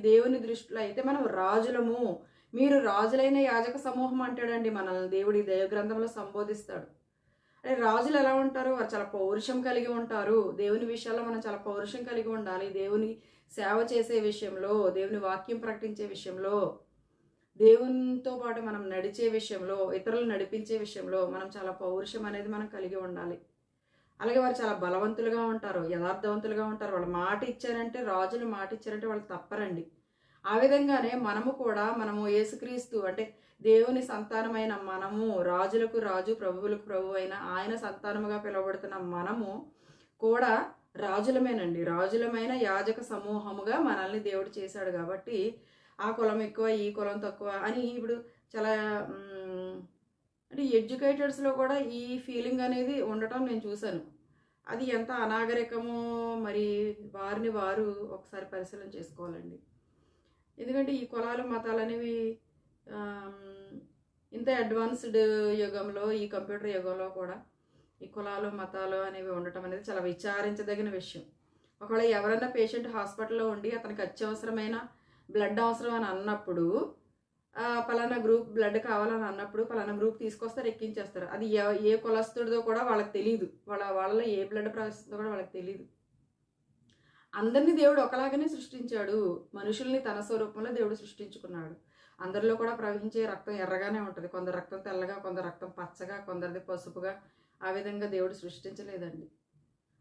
దేవుని దృష్టిలో అయితే మనం రాజులము, మీరు రాజులైన యాజక సమూహం అంటాడండి మనల్ని దేవుడి దైవ గ్రంథంలో సంబోధిస్తాడు. అంటే రాజులు ఎలా ఉంటారు? వారు చాలా పౌరుషం కలిగి ఉంటారు. దేవుని విషయాల్లో మనం చాలా పౌరుషం కలిగి ఉండాలి. దేవుని సేవ చేసే విషయంలో, దేవుని వాక్యం ప్రకటించే విషయంలో, దేవునితో పాటు మనం నడిచే విషయంలో, ఇతరులు నడిపించే విషయంలో మనం చాలా పౌరుషం అనేది మనం కలిగి ఉండాలి. అలాగే వారు చాలా బలవంతులుగా ఉంటారు, యథార్థవంతులుగా ఉంటారు. వాళ్ళు మాట ఇచ్చారంటే, రాజులు మాట ఇచ్చారంటే వాళ్ళు తప్పరండి. ఆ విధంగానే మనము యేసుక్రీస్తు అంటే దేవుని సంతానమైన మనము, రాజులకు రాజు, ప్రభువులకు ప్రభు అయిన ఆయన సంతానముగా పిలువబడుతున్న మనము కూడా రాజులమేనండి. రాజులమైన యాజక సమూహముగా మనల్ని దేవుడు చేశాడు కాబట్టి, ఆ కులం ఎక్కువ, ఈ కులం తక్కువ అని ఇప్పుడు చాలా అంటే ఎడ్యుకేటెడ్స్‌లో కూడా ఈ ఫీలింగ్ అనేది ఉండటం నేను చూశాను. అది ఎంత అనాగరికమో మరి వారిని వారు ఒకసారి పరిశీలన చేసుకోవాలండి. ఎందుకంటే ఈ కులాలు, మతాలనేవి ఆహ్, ఇంత అడ్వాన్స్‌డ్ యుగంలో, ఈ కంప్యూటర్ యుగంలో కూడా ఈ కులాలు, మతాలు అనేవి ఉండటం అనేది చాలా విచారించదగిన విషయం. ఒకవేళ ఎవరైనా పేషెంట్ హాస్పిటల్‌లో ఉండి అతనికి అత్యవసరమైన బ్లడ్ అవసరం అని అన్నప్పుడు పలానా గ్రూప్ బ్లడ్ కావాలని అన్నప్పుడు పలానా గ్రూప్ తీసుకొస్తారు, ఎక్కించేస్తారు. అది ఏ కులస్తుడిదో కూడా వాళ్ళకి తెలీదు. వాళ్ళలో ఏ బ్లడ్ ప్రవహిస్తుందో కూడా వాళ్ళకి తెలీదు. అందరినీ దేవుడు ఒకలాగానే సృష్టించాడు. మనుషుల్ని తన స్వరూపంలో దేవుడు సృష్టించుకున్నాడు. అందరిలో కూడా ప్రవహించే రక్తం ఎర్రగానే ఉంటుంది. కొందరు రక్తం తెల్లగా, కొందరు రక్తం పచ్చగా, కొందరిది పసుపుగా, ఆ విధంగా దేవుడు సృష్టించలేదండి.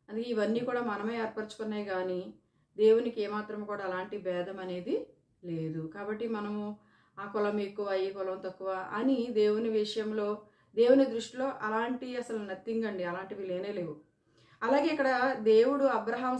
అందుకే ఇవన్నీ కూడా మనమే ఏర్పరచుకున్నాయి కానీ దేవునికి ఏమాత్రం కూడా అలాంటి భేదం అనేది లేదు. కాబట్టి మనము ఆ కులం ఎక్కువ, ఈ కులం తక్కువ అని దేవుని విషయంలో, దేవుని దృష్టిలో అలాంటి అసలు నథింగ్ అండి. అలాంటివి లేనే లేవు. అలాగే ఇక్కడ దేవుడు అబ్రహాం